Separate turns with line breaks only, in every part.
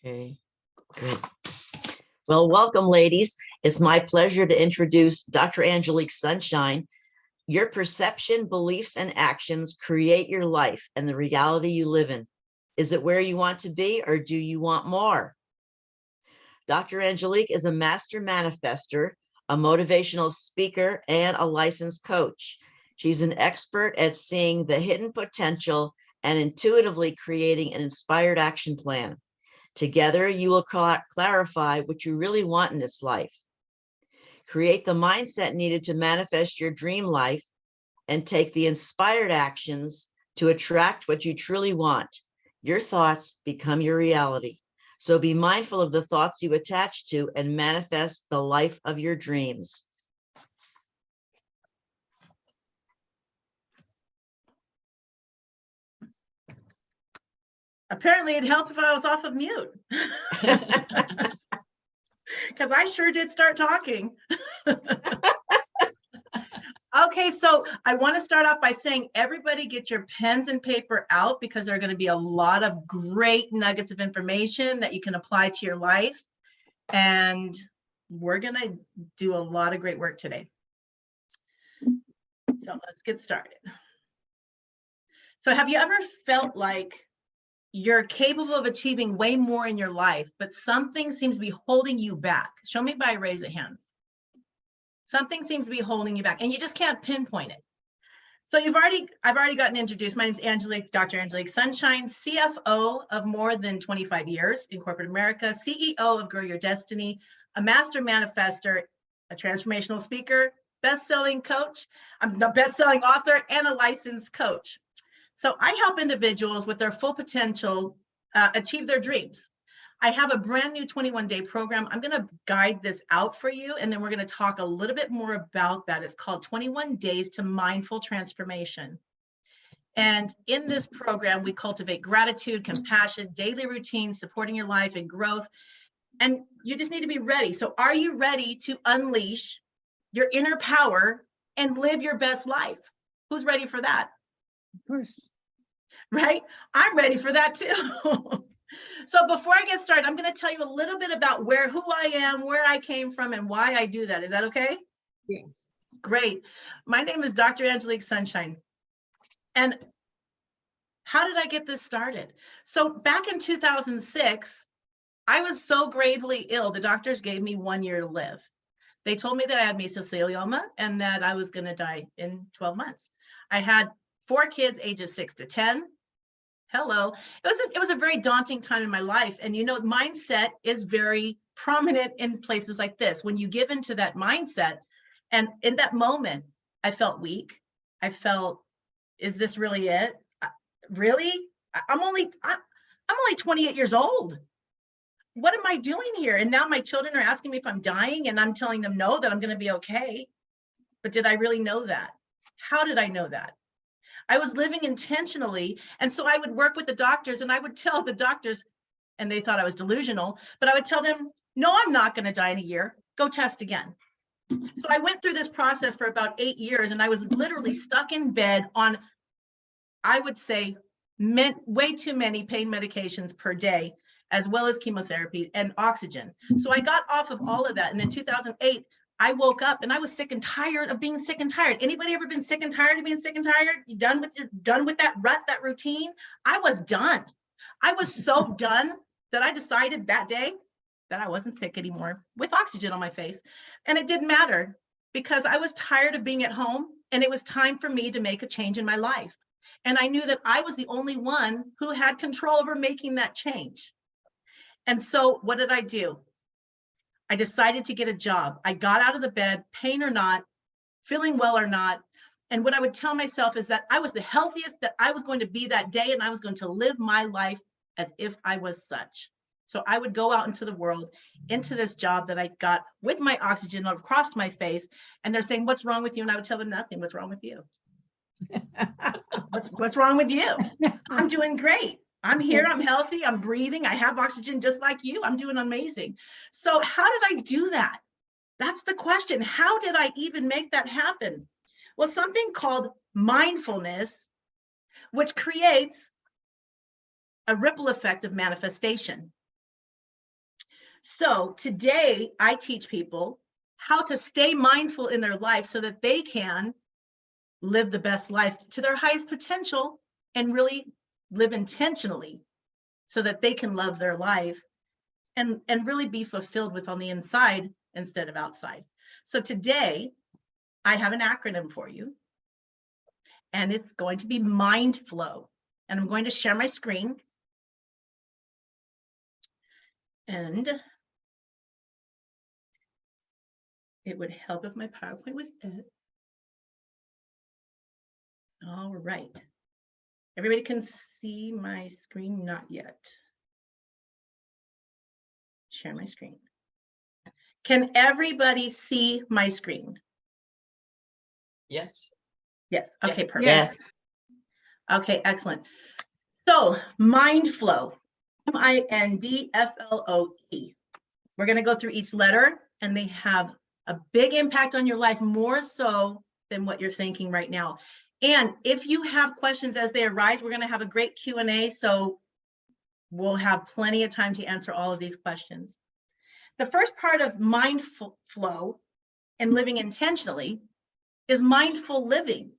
Okay, good. Well, welcome, ladies. It's my pleasure to introduce Dr. Angelique Sunshine. Your perception, beliefs, and actions create your life and the reality you live in. Is it where you want to be, or do you want more? Dr. Angelique is a master manifester, a motivational speaker, and a licensed coach. She's an expert at seeing the hidden potential and intuitively creating an inspired action plan. Together, you will clarify what you really want in this life. Create the mindset needed to manifest your dream life and take the inspired actions to attract what you truly want. Your thoughts become your reality. So be mindful of the thoughts you attach to and manifest the life of your dreams.
Apparently it'd help if I was off of mute. Because I sure did start talking. Okay, so I want to start off by saying everybody get your pens and paper out, because there are going to be a lot of great nuggets of information that you can apply to your life. And we're going to do a lot of great work today. So let's get started. So have you ever felt like you're capable of achieving way more in your life, but something seems to be holding you back? Show me by a raise of hands. Something seems to be holding you back and you just can't pinpoint it. So I've already gotten introduced. My name is Angelique, Dr. Angelique Sunshine, CFO of more than 25 years in corporate America, CEO of Grow Your Destiny, a master manifester, a transformational speaker, best-selling coach, I'm a best-selling author, and a licensed coach. So I help individuals with their full potential achieve their dreams. I have a brand new 21-day program. I'm going to guide this out for you, and then we're going to talk a little bit more about that. It's called 21 Days to Mindful Transformation. And in this program, we cultivate gratitude, compassion, daily routines, supporting your life and growth. And you just need to be ready. So are you ready to unleash your inner power and live your best life? Who's ready for that?
Of course.
Right? I'm ready for that too. So before I get started, I'm going to tell you a little bit about who I am, where I came from, and why I do that. Is that okay?
Yes.
Great. My name is Dr. Angelique Sunshine. And how did I get this started? So back in 2006, I was so gravely ill, the doctors gave me 1 year to live. They told me that I had mesothelioma and that I was going to die in 12 months. I had 4 kids, ages 6 to 10. Hello. It was a very daunting time in my life. And you know, mindset is very prominent in places like this. When you give into that mindset, and in that moment, I felt weak. I felt, is this really it? Really? I'm only 28 years old. What am I doing here? And now my children are asking me if I'm dying, and I'm telling them no, that I'm going to be okay. But did I really know that? How did I know that? I was living intentionally. And so I would work with the doctors, and I would tell the doctors, and they thought I was delusional, but I would tell them, no, I'm not going to die in a year. Go test again. So I went through this process for about 8 years, and I was literally stuck in bed on, I would say, way too many pain medications per day, as well as chemotherapy and oxygen. So I got off of all of that. And in 2008, I woke up and I was sick and tired of being sick and tired. Anybody ever been sick and tired of being sick and tired? You done with that rut, that routine? I was done. I was so done that I decided that day that I wasn't sick anymore with oxygen on my face. And it didn't matter, because I was tired of being at home, and it was time for me to make a change in my life. And I knew that I was the only one who had control over making that change. And so what did I do? I decided to get a job. I got out of the bed, pain or not, feeling well or not. And what I would tell myself is that I was the healthiest that I was going to be that day, and I was going to live my life as if I was such. So I would go out into the world, into this job that I got with my oxygen across my face, and they're saying, what's wrong with you? And I would tell them nothing. What's wrong with you? What's wrong with you? I'm doing great. I'm here, I'm healthy, I'm breathing, I have oxygen just like you, I'm doing amazing. So how did I do that? That's the question. How did I even make that happen? Well, something called mindfulness, which creates a ripple effect of manifestation. So today I teach people how to stay mindful in their life so that they can live the best life to their highest potential and really live intentionally so that they can love their life and really be fulfilled with on the inside instead of outside. So today I have an acronym for you, and it's going to be Mind Flow. And I'm going to share my screen. And it would help if my PowerPoint was it. All right. Everybody can see my screen? Not yet. Share my screen. Can everybody see my screen?
Yes.
Yes. Okay, perfect.
Yes.
Okay, excellent. So Mind Flow, MINDFLOE. We're going to go through each letter, and they have a big impact on your life, more so than what you're thinking right now. And if you have questions as they arise, we're going to have a great Q&A, so we'll have plenty of time to answer all of these questions. The first part of Mind Flow and living intentionally is mindful living,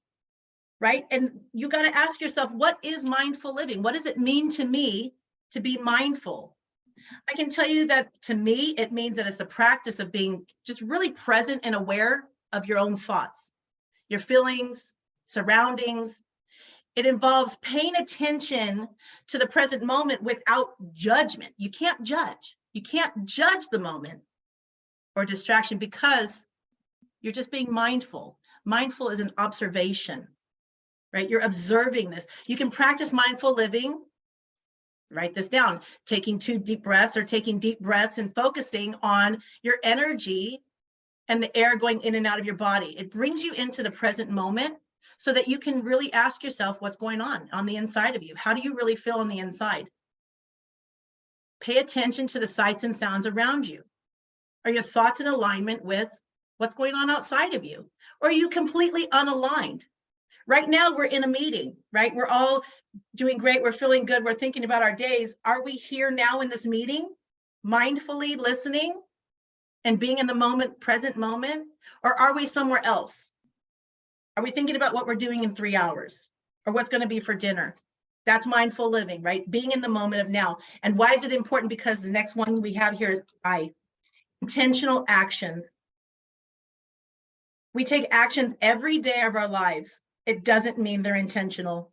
right? And you got to ask yourself, what is mindful living? What does it mean to me to be mindful? I can tell you that to me, it means that it's the practice of being just really present and aware of your own thoughts, your feelings, surroundings. It involves paying attention to the present moment without judgment. You can't judge. You can't judge the moment or distraction because you're just being mindful. Mindful is an observation, right? You're observing this. You can practice mindful living. Write this down, taking 2 deep breaths or taking deep breaths and focusing on your energy and the air going in and out of your body. It brings you into the present moment so that you can really ask yourself what's going on the inside of you. How do you really feel on the inside? Pay attention to the sights and sounds around you. Are your thoughts in alignment with what's going on outside of you? Or are you completely unaligned? Right now we're in a meeting, right? We're all doing great. We're feeling good. We're thinking about our days. Are we here now in this meeting, mindfully listening and being in the moment, present moment? Or are we somewhere else? Are we thinking about what we're doing in 3 hours or what's going to be for dinner? That's mindful living, right? Being in the moment of now. And why is it important? Because the next one we have here is intentional actions. We take actions every day of our lives. It doesn't mean they're intentional,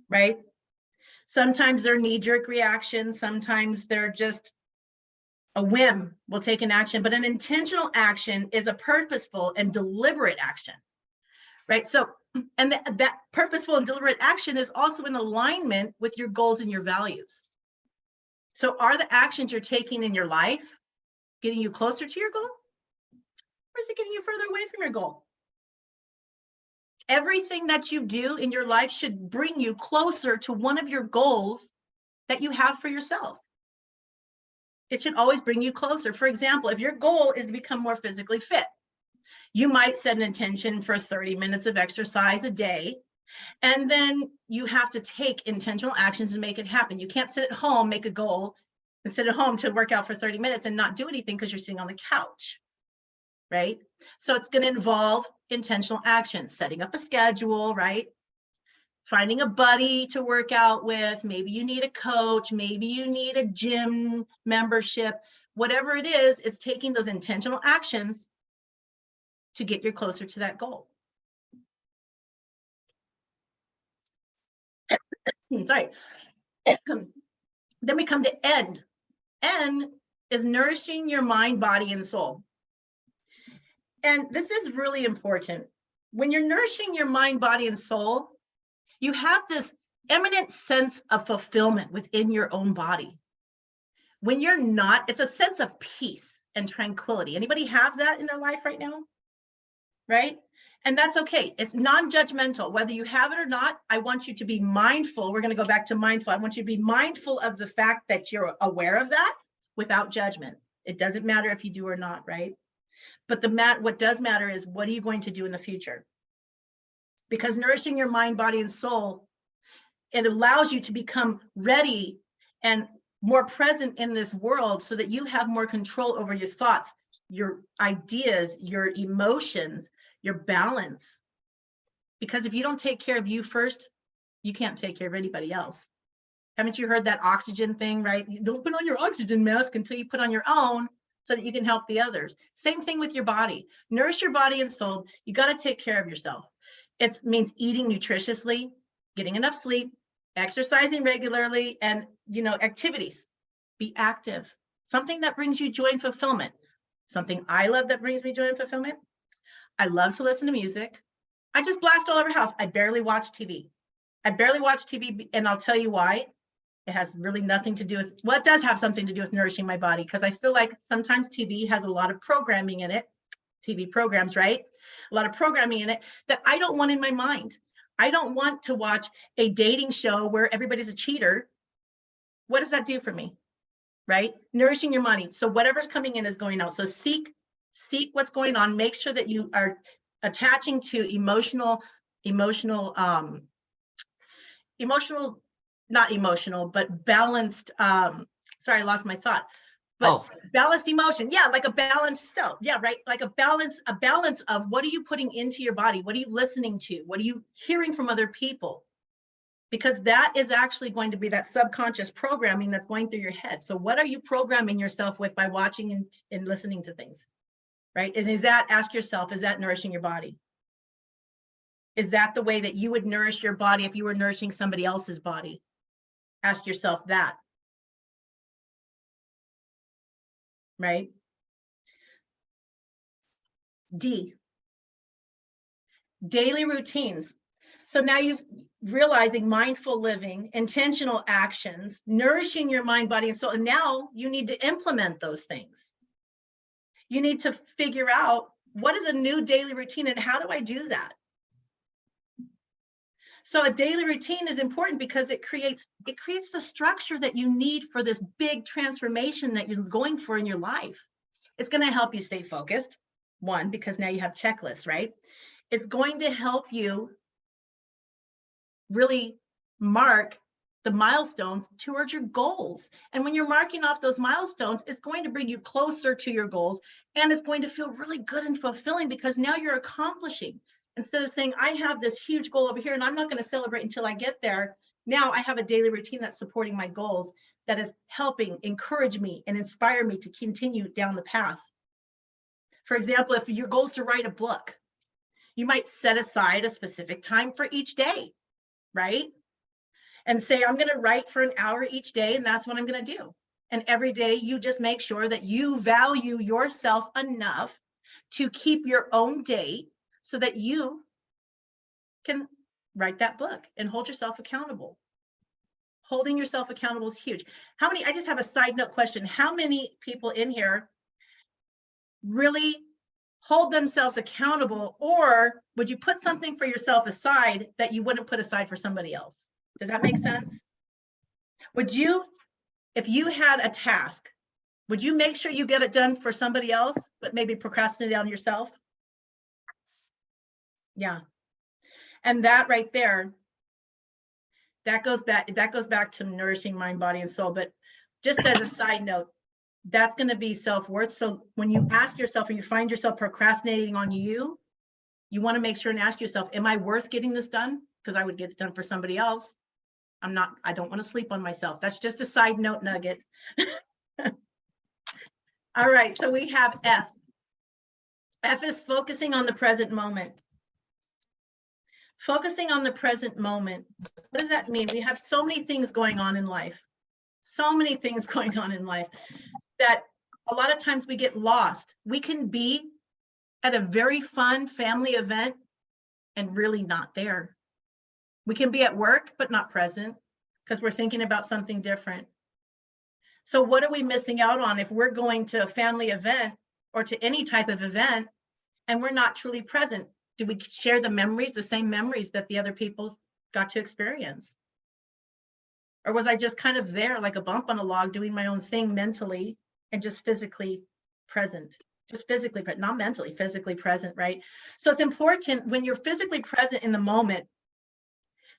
right? Sometimes they're knee-jerk reactions. Sometimes they're just a whim. We'll take an action, but an intentional action is a purposeful and deliberate action, right? So, and that purposeful and deliberate action is also in alignment with your goals and your values. So are the actions you're taking in your life getting you closer to your goal? Or is it getting you further away from your goal? Everything that you do in your life should bring you closer to one of your goals that you have for yourself. It should always bring you closer. For example, if your goal is to become more physically fit, you might set an intention for 30 minutes of exercise a day, and then you have to take intentional actions to make it happen. You can't sit at home, make a goal, and sit at home to work out for 30 minutes and not do anything because you're sitting on the couch. Right? So it's going to involve intentional action, setting up a schedule, right? Finding a buddy to work out with. Maybe you need a coach. Maybe you need a gym membership. Whatever it is, it's taking those intentional actions to get you closer to that goal. Sorry. Then we come to N. N is nourishing your mind, body, and soul. And this is really important. When you're nourishing your mind, body, and soul, you have this eminent sense of fulfillment within your own body. When you're not, it's a sense of peace and tranquility. Anybody have that in their life right now? Right? And that's okay. It's non-judgmental. Whether you have it or not, I want you to be mindful. We're going to go back to mindful. I want you to be mindful of the fact that you're aware of that without judgment. It doesn't matter if you do or not, right? But what does matter is, what are you going to do in the future? Because nourishing your mind, body, and soul, it allows you to become ready and more present in this world so that you have more control over your thoughts, your ideas, your emotions, your balance. Because if you don't take care of you first, you can't take care of anybody else. Haven't you heard that oxygen thing, right? You don't put on your oxygen mask until you put on your own so that you can help the others. Same thing with your body. Nourish your body and soul. You got to take care of yourself. It means eating nutritiously, getting enough sleep, exercising regularly, and activities. Be active. Something that brings you joy and fulfillment. Something I love that brings me joy and fulfillment. I love to listen to music. I just blast all over the house. I barely watch TV. And I'll tell you why. It has really nothing to do with, well, it does have something to do with nourishing my body, because I feel like sometimes TV has a lot of programming in it, TV programs, right? A lot of programming in it that I don't want in my mind. I don't want to watch a dating show where everybody's a cheater. What does that do for me, right? Nourishing your mind. So whatever's coming in is going out. So seek what's going on. Make sure that you are attaching to not emotional, but balanced, sorry, I lost my thought, but balanced emotion. Yeah, like a balanced self. Yeah, right. Like a balance of what are you putting into your body? What are you listening to? What are you hearing from other people? Because that is actually going to be that subconscious programming that's going through your head. So what are you programming yourself with by watching and listening to things, right? And ask yourself, is that nourishing your body? Is that the way that you would nourish your body if you were nourishing somebody else's body? Ask yourself that, right? D, daily routines. So now you've realizing mindful living, intentional actions, nourishing your mind, body, and soul. And now you need to implement those things. You need to figure out what is a new daily routine and how do I do that? So a daily routine is important because it creates the structure that you need for this big transformation that you're going for in your life. It's going to help you stay focused, one, because now you have checklists, right? It's going to help you really mark the milestones towards your goals. And when you're marking off those milestones, it's going to bring you closer to your goals, and it's going to feel really good and fulfilling because now you're accomplishing. Instead of saying, I have this huge goal over here and I'm not going to celebrate until I get there. Now I have a daily routine that's supporting my goals, that is helping encourage me and inspire me to continue down the path. For example, if your goal is to write a book, you might set aside a specific time for each day, right? And say, I'm going to write for an hour each day, and that's what I'm going to do. And every day you just make sure that you value yourself enough to keep your own date so that you can write that book and hold yourself accountable. Holding yourself accountable is huge. I just have a side note question. How many people in here really hold themselves accountable, or would you put something for yourself aside that you wouldn't put aside for somebody else? Does that make sense? Would you, if you had a task, would you make sure you get it done for somebody else, but maybe procrastinate on yourself? Yeah. And that right there, that goes back to nourishing mind, body, and soul. But just as a side note, that's going to be self-worth. So when you ask yourself, or you find yourself procrastinating on you want to make sure and ask yourself, am I worth getting this done? Because I would get it done for somebody else. I don't want to sleep on myself. That's just a side note nugget. All right, so we have F. F is focusing on the present moment. Focusing on the present moment. What does that mean? We have so many things going on in life. So many things going on in life that a lot of times we get lost. We can be at a very fun family event and really not there. We can be at work, but not present because we're thinking about something different. So what are we missing out on if we're going to a family event or to any type of event and we're not truly present? Do we share the memories, the same memories that the other people got to experience? Or was I just kind of there like a bump on a log doing my own thing mentally and just physically present? Just physically present, not mentally, physically present, right? So it's important when you're physically present in the moment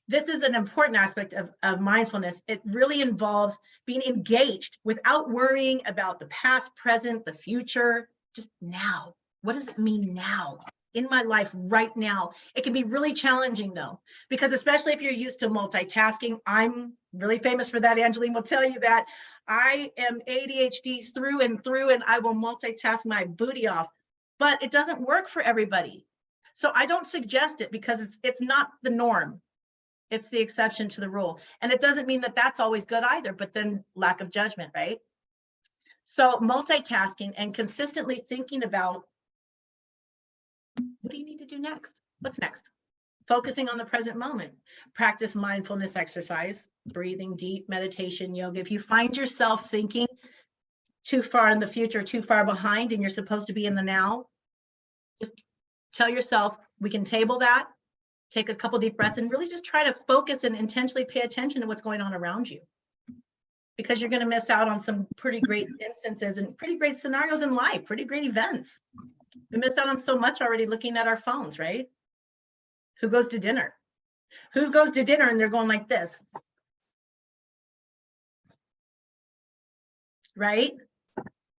this is an important aspect of mindfulness. It really involves being engaged without worrying about the past, present, the future, just now. What does it mean now in my life right now? It can be really challenging though, because especially if you're used to multitasking, I'm really famous for that. Angeline will tell you that I am ADHD through and through, and I will multitask my booty off, but it doesn't work for everybody. So I don't suggest it because it's not the norm. It's the exception to the rule. And it doesn't mean that that's always good either, but then lack of judgment, right? So multitasking and consistently thinking about what do you need to do next? What's next? Focusing on the present moment. Practice mindfulness exercise, breathing deep, meditation, yoga. If you find yourself thinking too far in the future, too far behind, and you're supposed to be in the now, just tell yourself, we can table that, take a couple deep breaths, and really just try to focus and intentionally pay attention to what's going on around you. Because you're going to miss out on some pretty great instances and pretty great scenarios in life, pretty great events. We miss out on so much already looking at our phones, right? Who goes to dinner? Who goes to dinner and they're going like this? Right?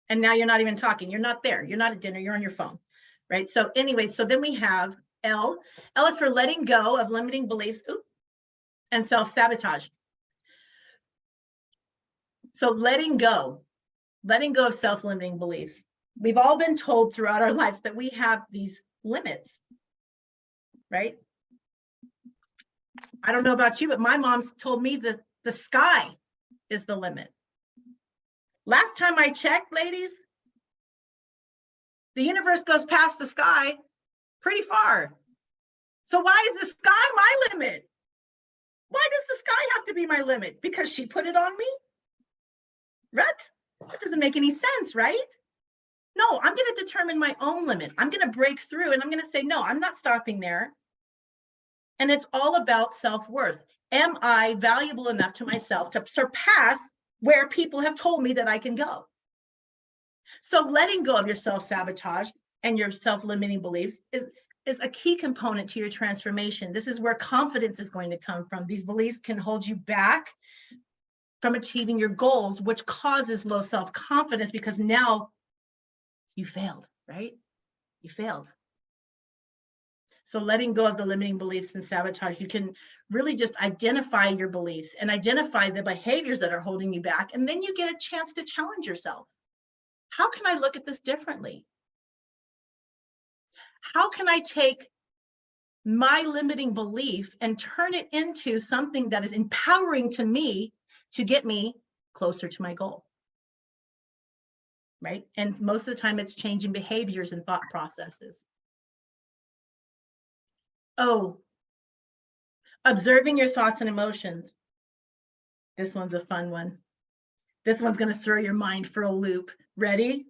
And now you're not even talking. You're not there. You're not at dinner. You're on your phone, right? So anyway, so then we have L. L is for letting go of limiting beliefs and self-sabotage. So letting go of self-limiting beliefs. We've all been told throughout our lives that we have these limits, right? I don't know about you, but my mom's told me that the sky is the limit. Last time I checked, ladies, the universe goes past the sky pretty far. So why is the sky my limit? Why does the sky have to be my limit? Because she put it on me? Right? That doesn't make any sense, right? No, I'm going to determine my own limit. I'm going to break through and I'm going to say, no, I'm not stopping there. And it's all about self-worth. Am I valuable enough to myself to surpass where people have told me that I can go? So letting go of your self-sabotage and your self-limiting beliefs is a key component to your transformation. This is where confidence is going to come from. These beliefs can hold you back from achieving your goals, which causes low self-confidence because now you failed, right? You failed. So letting go of the limiting beliefs and sabotage, you can really just identify your beliefs and identify the behaviors that are holding you back. And then you get a chance to challenge yourself. How can I look at this differently? How can I take my limiting belief and turn it into something that is empowering to me to get me closer to my goal? Right? And most of the time it's changing behaviors and thought processes. Oh, observing your thoughts and emotions. This one's a fun one. This one's going to throw your mind for a loop. Ready?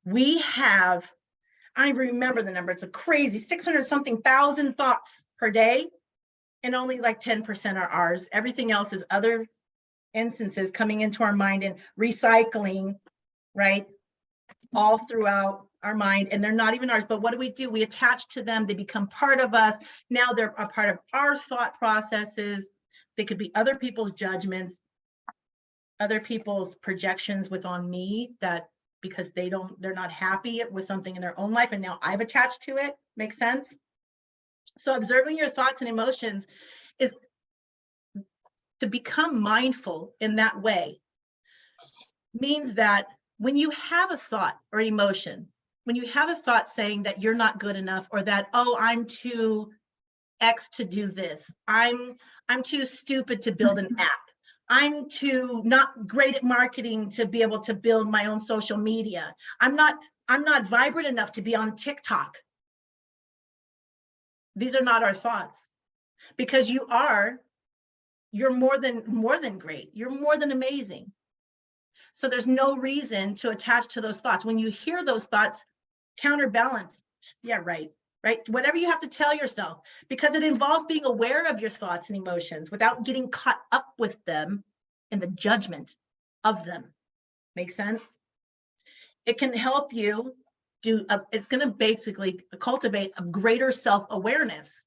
We have, I don't even remember the number. It's a crazy 600 something thousand thoughts per day. And only like 10% are ours. Everything else is other instances coming into our mind and recycling, right? All throughout our mind, and they're not even ours. But what do? We attach to them. They become part of us. Now they're a part of our thought processes. They could be other people's judgments, other people's projections on me that because they're not happy with something in their own life, and now I've attached to it. Makes sense? So observing your thoughts and emotions is to become mindful in that way. Means that when you have a thought or emotion, when you have a thought saying that you're not good enough, or that, oh, I'm too X to do this, I'm too stupid to build an app, I'm too not great at marketing to be able to build my own social media, I'm not vibrant enough to be on TikTok. These are not our thoughts, because you're more than great, you're more than amazing. So there's no reason to attach to those thoughts. When you hear those thoughts, counterbalance. Yeah, right. Whatever you have to tell yourself, because it involves being aware of your thoughts and emotions without getting caught up with them in the judgment of them. Make sense? It can help you it's going to basically cultivate a greater self-awareness.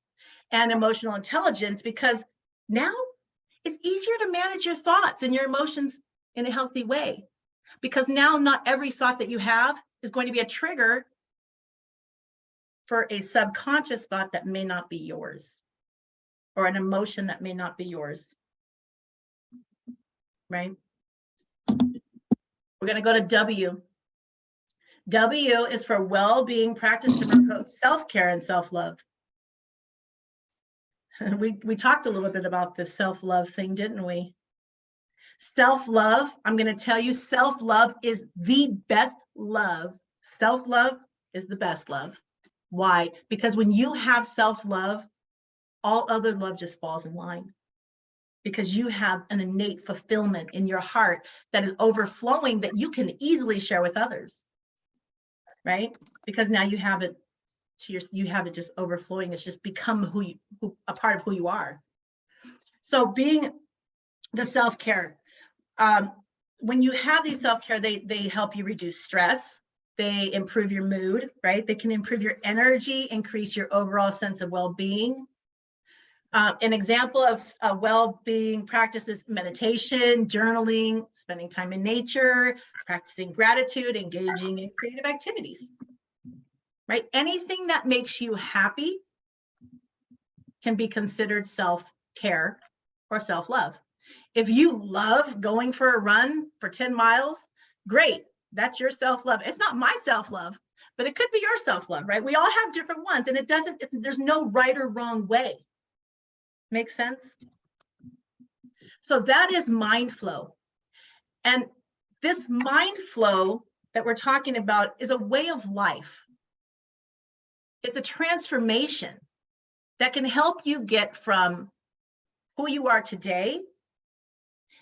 and emotional intelligence, because now it's easier to manage your thoughts and your emotions in a healthy way. Because now not every thought that you have is going to be a trigger for a subconscious thought that may not be yours, or an emotion that may not be yours, right? We're going to go to W. W is for well-being practice to promote self-care and self-love. We talked a little bit about this self-love thing, didn't we? Self-love, I'm going to tell you, self-love is the best love. Self-love is the best love. Why? Because when you have self-love, all other love just falls in line. Because you have an innate fulfillment in your heart that is overflowing, that you can easily share with others, right? Because now you have it you have it just overflowing. It's just become a part of who you are. So being the self-care, when you have these self-care, they help you reduce stress. They improve your mood, right? They can improve your energy, increase your overall sense of well-being. An example of a well-being practice is meditation, journaling, spending time in nature, practicing gratitude, engaging in creative activities, right? Anything that makes you happy can be considered self-care or self-love. If you love going for a run for 10 miles, great, that's your self-love. It's not my self-love, but it could be your self-love, right? We all have different ones, and there's no right or wrong way. Make sense? So that is mind flow. And this mind flow that we're talking about is a way of life. It's a transformation that can help you get from who you are today,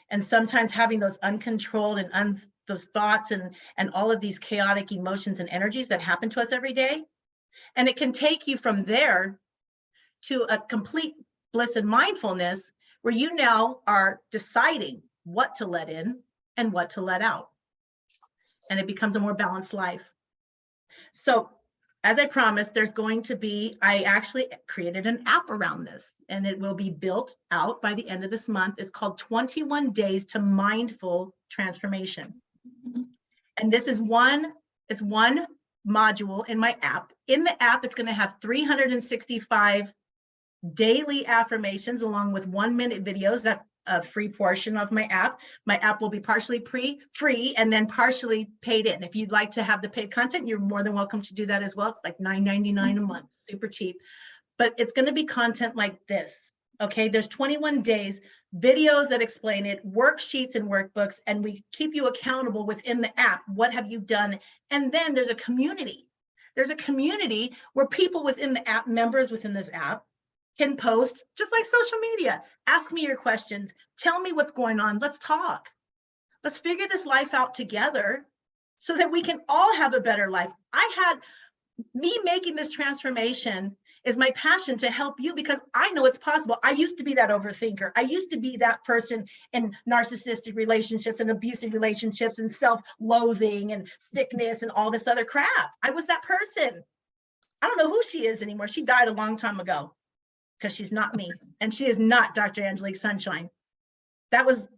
and sometimes having those uncontrolled and those thoughts and all of these chaotic emotions and energies that happen to us every day. And it can take you from there to a complete bliss and mindfulness, where you now are deciding what to let in and what to let out. And it becomes a more balanced life. So as I promised, I actually created an app around this, and it will be built out by the end of this month. It's called 21 Days to Mindful Transformation. And this is one module in my app. In the app, it's going to have 365 daily affirmations along with 1-minute videos. That's a free portion of my app. My app will be partially free and then partially paid in. If you'd like to have the paid content, you're more than welcome to do that as well. It's like $9.99 a month, super cheap. But it's going to be content like this. Okay, there's 21 days, videos that explain it, worksheets and workbooks, and we keep you accountable within the app. What have you done? And then there's a community. There's a community where people within the app, members within this app, can post, just like social media. Ask me your questions. Tell me what's going on. Let's talk. Let's figure this life out together so that we can all have a better life. Me making this transformation is my passion to help you, because I know it's possible. I used to be that overthinker. I used to be that person in narcissistic relationships and abusive relationships and self-loathing and sickness and all this other crap. I was that person. I don't know who she is anymore. She died a long time ago, because she's not me, and she is not Dr. Angelique Sunshine. That was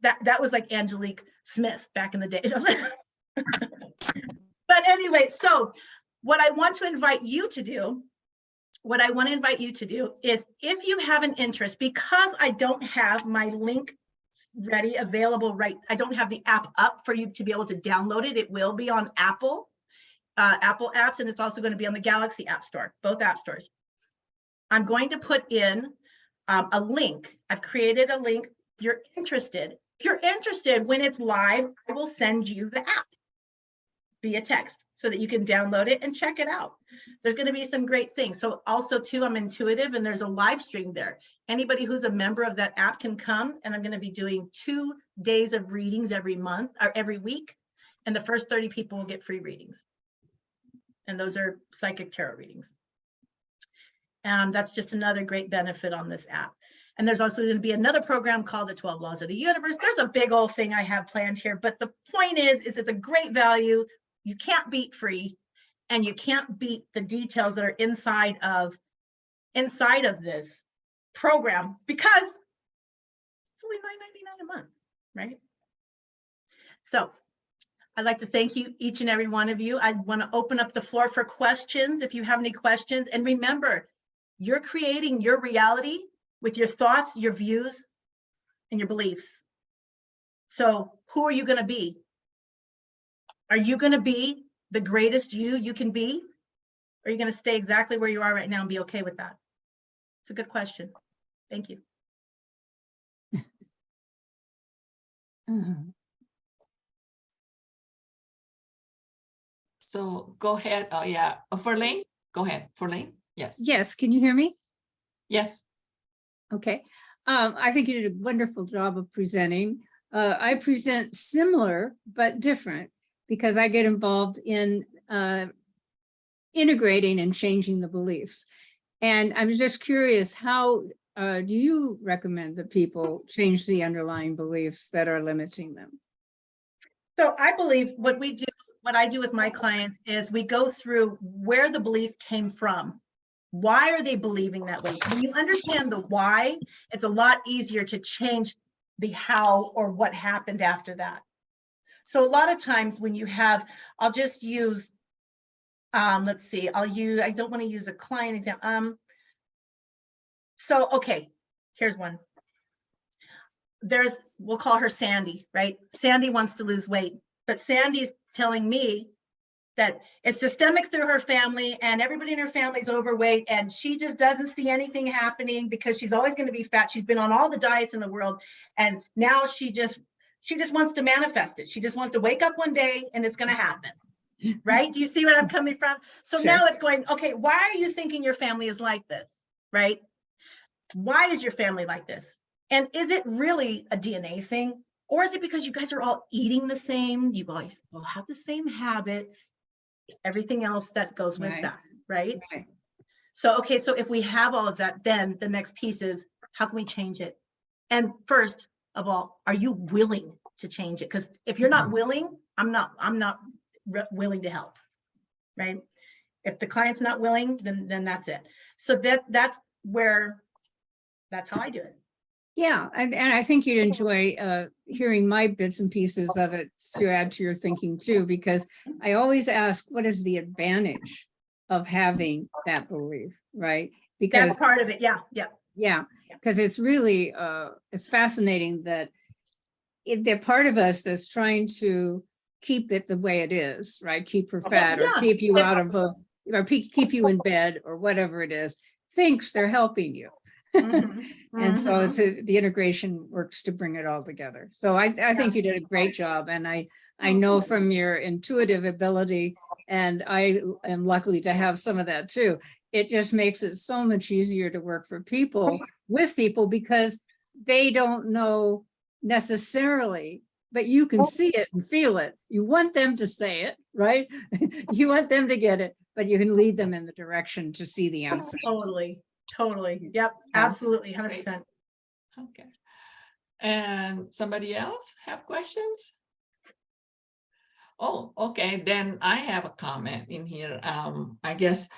like Angelique Smith back in the day. But anyway, so what I want to invite you to do is, if you have an interest, because I don't have my link ready, available, right? I don't have the app up for you to be able to download it. It will be on Apple apps, and it's also going to be on the Galaxy App Store, both app stores. I'm going to put in a link. I've created a link. If you're interested, when it's live, I will send you the app via text so that you can download it and check it out. There's going to be some great things. So also too, I'm intuitive, and there's a live stream there. Anybody who's a member of that app can come, and I'm going to be doing 2 days of readings every month or every week. And the first 30 people will get free readings. And those are psychic tarot readings. That's just another great benefit on this app. And there's also going to be another program called the 12 Laws of the Universe. There's a big old thing I have planned here, but the point is it's a great value. You can't beat free, and you can't beat the details that are inside of this program because it's only $9.99 a month, right? So I'd like to thank you, each and every one of you. I want to open up the floor for questions if you have any questions. And remember, you're creating your reality with your thoughts, your views, and your beliefs. So who are you going to be? Are you going to be the greatest you can be? Or are you going to stay exactly where you are right now and be okay with that? It's a good question. Thank you.
So go ahead. Oh, yeah. Ferlane, go ahead. Ferlane. Yes.
Yes, can you hear me?
Yes.
Okay. I think you did a wonderful job of presenting. I present similar but different because I get involved in integrating and changing the beliefs. And I was just curious, how do you recommend that people change the underlying beliefs that are limiting them?
So I believe what I do with my clients is we go through where the belief came from. Why are they believing that way? When you understand the why, it's a lot easier to change the how or what happened after that. So a lot of times when you have, I'll just use, let's see, I don't want to use a client example. So, okay, here's one. We'll call her Sandy, right? Sandy wants to lose weight, but Sandy's telling me that it's systemic through her family and everybody in her family is overweight and she just doesn't see anything happening because she's always going to be fat. She's been on all the diets in the world and now she just wants to manifest it. She just wants to wake up one day and it's going to happen, right? Do you see where I'm coming from? So
Sure.
Now it's going, okay, why are you thinking your family is like this, right? Why is your family like this? And is it really a DNA thing? Or is it because you guys are all eating the same? You guys all have the same habits, everything else that goes with that, right? So, okay, so if we have all of that, then the next piece is, how can we change it? And first of all, are you willing to change it? Because if you're not willing, I'm not willing to help, right? If the client's not willing, then that's it. So that's how I do it.
Yeah, and I think you'd enjoy hearing my bits and pieces of it to add to your thinking too, because I always ask, what is the advantage of having that belief, right? Because
that's part of it. Yeah,
because it's really it's fascinating that they're part of us that's trying to keep it the way it is, right? Keep her fat or keep you out of or keep you in bed or whatever it is, thinks they're helping you. And so it's the integration works to bring it all together. So I think you did a great job. And I know from your intuitive ability, and I am lucky to have some of that too. It just makes it so much easier to work for people, with people, because they don't know necessarily, but you can see it and feel it. You want them to say it, right? You want them to get it, but you can lead them in the direction to see the answer.
Totally. Yep. Absolutely. 100%.
Okay. And somebody else have questions? Oh, okay. Then I have a comment in here. I guess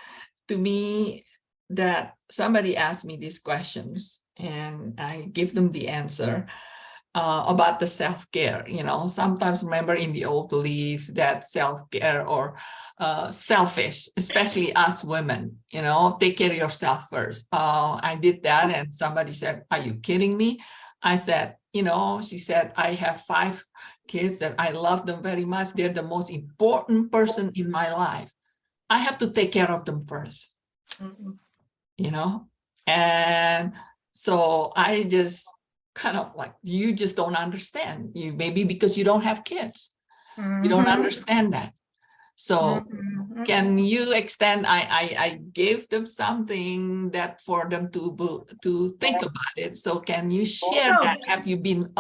to me that somebody asked me these questions and I give them the answer about the self-care. You know, sometimes remember in the old belief that self-care or selfish, especially us women, you know, take care of yourself first. I did that and somebody said, are you kidding me? I said, you know, she said, I have 5 kids that I love them very much. They're the most important person in my life. I have to take care of them first, you know? And so I just kind of like, you just don't understand. You maybe because you don't have kids, you don't understand that. So can you extend, I gave them something that for them to think about it. So can you share that? Have you been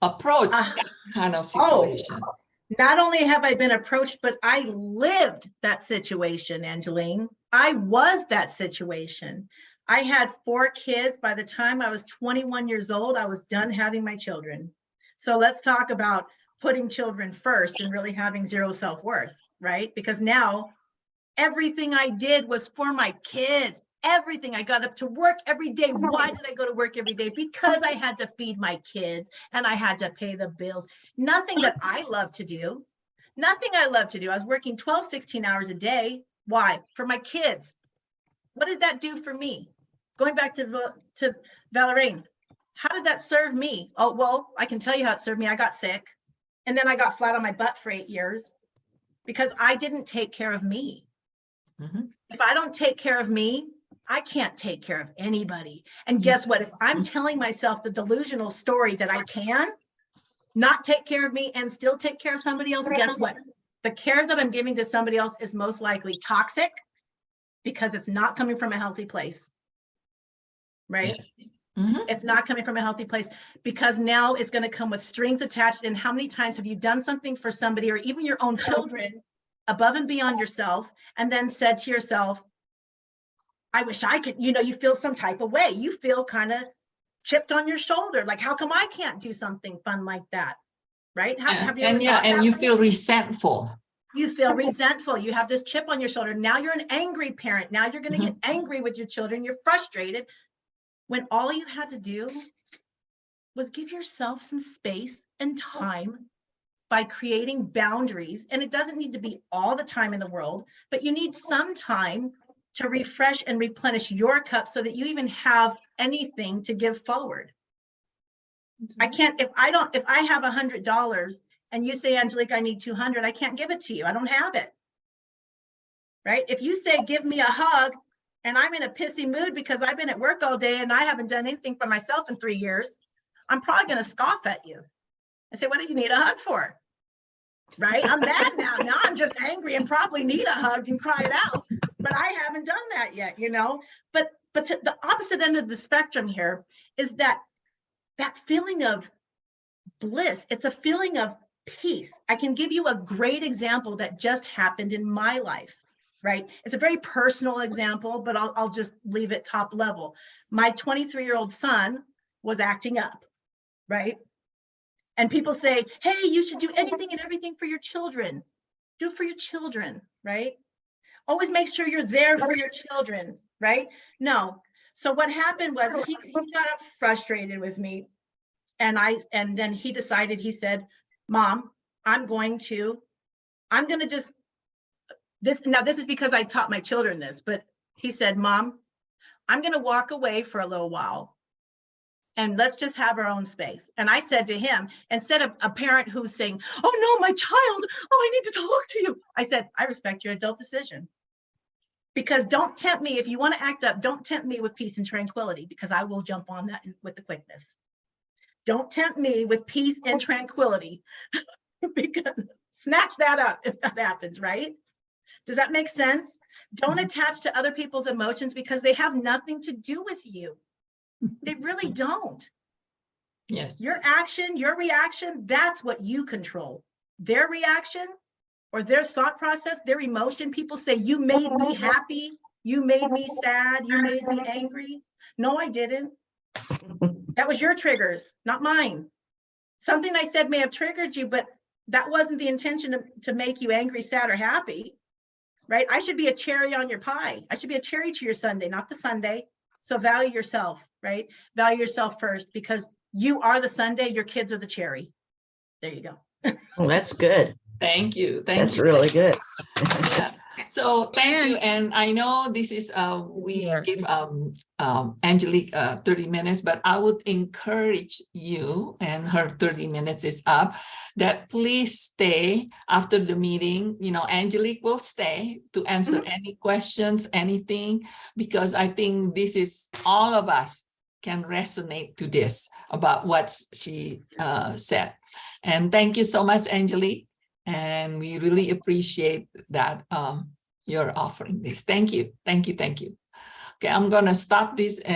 approached that kind of situation?
Not only have I been approached, but I lived that situation, Angeline. I was that situation. I had 4 kids. By the time I was 21 years old, I was done having my children. So let's talk about putting children first and really having zero self-worth, right? Because now everything I did was for my kids. everything. I got up to work every day. Why did I go to work every day? Because I had to feed my kids and I had to pay the bills. Nothing that I love to do. Nothing I love to do. I was working 12, 16 hours a day. Why? For my kids. What did that do for me? Going back to Valerian, how did that serve me? Oh, well, I can tell you how it served me. I got sick and then I got flat on my butt for 8 years because I didn't take care of me.
Mhm.
If I don't take care of me, I can't take care of anybody. And guess what? If I'm telling myself the delusional story that I can not take care of me and still take care of somebody else, guess what? The care that I'm giving to somebody else is most likely toxic because it's not coming from a healthy place, right?
Yes. Mhm.
It's not coming from a healthy place because now it's going to come with strings attached. And how many times have you done something for somebody or even your own children above and beyond yourself and then said to yourself, I wish I could, you feel some type of way. You feel kind of chipped on your shoulder. Like, how come I can't do something fun like that? Right? Have you ever thought
and
that
you
way?
feel resentful.
You feel resentful. You have this chip on your shoulder. Now you're an angry parent. Now you're going to get angry with your children. You're frustrated when all you had to do was give yourself some space and time by creating boundaries. And it doesn't need to be all the time in the world, but you need some time to refresh and replenish your cup so that you even have anything to give forward. I can't, if I have $100 and you say, Angelique, I need 200, I can't give it to you. I don't have it. Right? If you say, give me a hug, and I'm in a pissy mood because I've been at work all day and I haven't done anything for myself in 3 years, I'm probably going to scoff at you and say, what do you need a hug for? Right? I'm mad now. Now I'm just angry and probably need a hug and cry it out, but I haven't done that yet, But to the opposite end of the spectrum here is that feeling of bliss. It's a feeling of peace. I can give you a great example that just happened in my life, right? It's a very personal example, but I'll just leave it top level. My 23-year-old son was acting up, right? And people say, hey, you should do anything and everything for your children. Do it for your children, right? Always make sure you're there for your children, right? No. So what happened was he got frustrated with me. And then he decided, he said, Mom, I'm going to just, this is because I taught my children this, but he said, Mom, I'm going to walk away for a little while and let's just have our own space. And I said to him, instead of a parent who's saying, oh no, my child, I need to talk to you. I said, I respect your adult decision. Because don't tempt me, if you want to act up, don't tempt me with peace and tranquility because I will jump on that with the quickness. Don't tempt me with peace and tranquility because snatch that up if that happens, right? Does that make sense? Don't attach to other people's emotions because they have nothing to do with you. They really don't.
Yes.
Your action, your reaction, that's what you control. Their reaction or their thought process, their emotion, people say, you made me happy, you made me sad, you made me angry. No, I didn't. That was your triggers, not mine. Something I said may have triggered you, but that wasn't the intention to make you angry, sad, or happy, right? I should be a cherry on your pie. I should be a cherry to your sundae, not the sundae. So value yourself, right? Value yourself first because you are the sundae, your kids are the cherry. There you go.
Oh, that's good.
Thank you.
That's really good.
Yeah. So thank you. And I know this is we give Angelique 30 minutes, but I would encourage you, and her 30 minutes is up, that please stay after the meeting. Angelique will stay to answer any questions, anything, because I think this is all of us can resonate to this about what she said. And thank you so much, Angelique. And we really appreciate that you're offering this. Thank you. Thank you. Thank you. Okay, I'm going to stop this and